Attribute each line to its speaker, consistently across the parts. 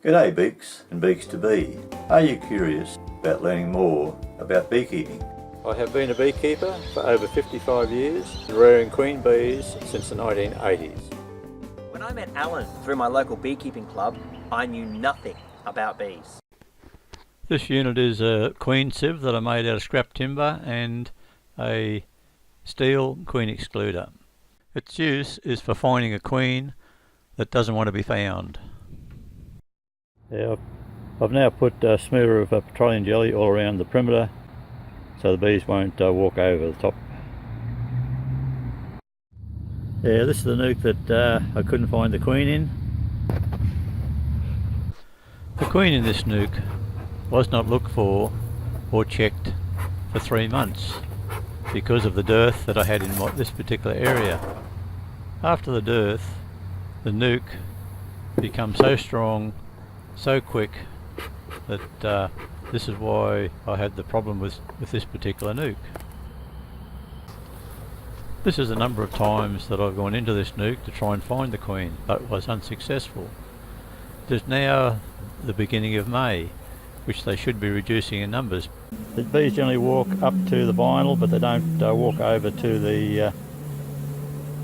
Speaker 1: G'day Beaks and Beaks to Be. Are you curious about learning more about beekeeping? I have been a beekeeper for over 55 years, rearing queen bees since the 1980s.
Speaker 2: When I met Alan through my local beekeeping club, I knew nothing about bees.
Speaker 3: This unit is a queen sieve that I made out of scrap timber and a steel queen excluder. Its use is for finding a queen that doesn't want to be found. I've now put a smear of petroleum jelly all around the perimeter so the bees won't walk over the top. Yeah, this is the nuke that I couldn't find the queen in. The queen in this nuke was not looked for or checked for 3 months because of the dearth that I had in this particular area. After the dearth, the nuke becomes so strong, so quick, that this is why I had the problem with this particular nuke. This is a number of times that I've gone into this nuke to try and find the queen, but was unsuccessful. It is now the beginning of May, which they should be reducing in numbers. The bees generally walk up to the vinyl, but they don't walk over to the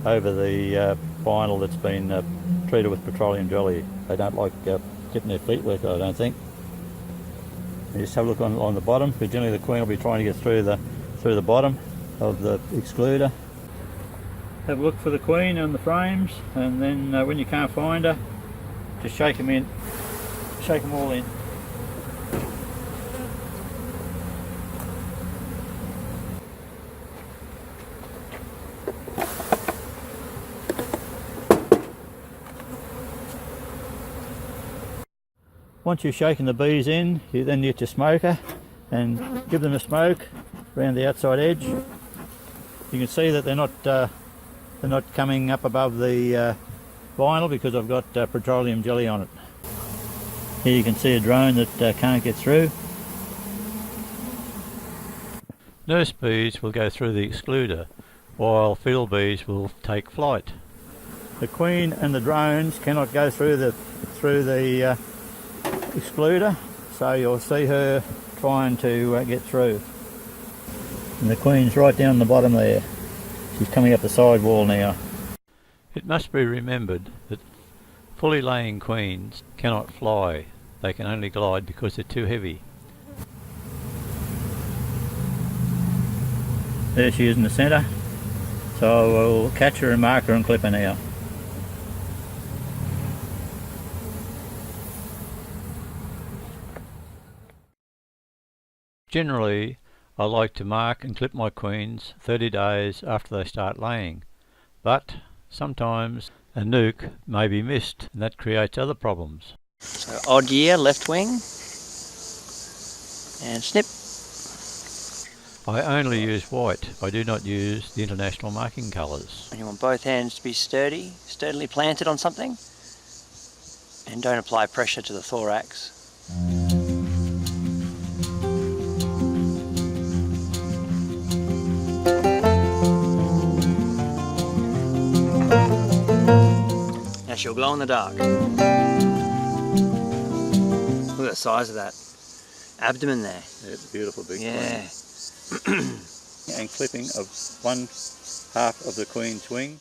Speaker 3: vinyl that's been treated with petroleum jelly. They don't like getting their feet wet, I don't think. You just have a look on the bottom, because generally the queen will be trying to get through the bottom of the excluder. Have a look for the queen on the frames, and then when you can't find her, just shake them in, shake them all in. Once you've shaken the bees in, you then get your smoker and give them a smoke around the outside edge. You can see that they're not coming up above the vinyl because I've got petroleum jelly on it. Here you can see a drone that can't get through. Nurse bees will go through the excluder, while field bees will take flight. The queen and the drones cannot go through the excluder, so you'll see her trying to get through. And the queen's right down the bottom there. She's coming up the side wall now. It must be remembered that fully laying queens cannot fly. They can only glide because they're too heavy. There she is in the centre. So we'll catch her and mark her and clip her now. Generally, I like to mark and clip my queens 30 days after they start laying, but sometimes a nuke may be missed and that creates other problems.
Speaker 2: So odd year, left wing, and snip.
Speaker 3: I only use white. I do not use the international marking colours.
Speaker 2: And you want both hands to be sturdily planted on something, and don't apply pressure to the thorax. Now she'll glow in the dark. Look at the size of that abdomen there.
Speaker 3: Yeah, beautiful big
Speaker 2: yeah.
Speaker 3: queen. And clipping of one half of the queen's wing.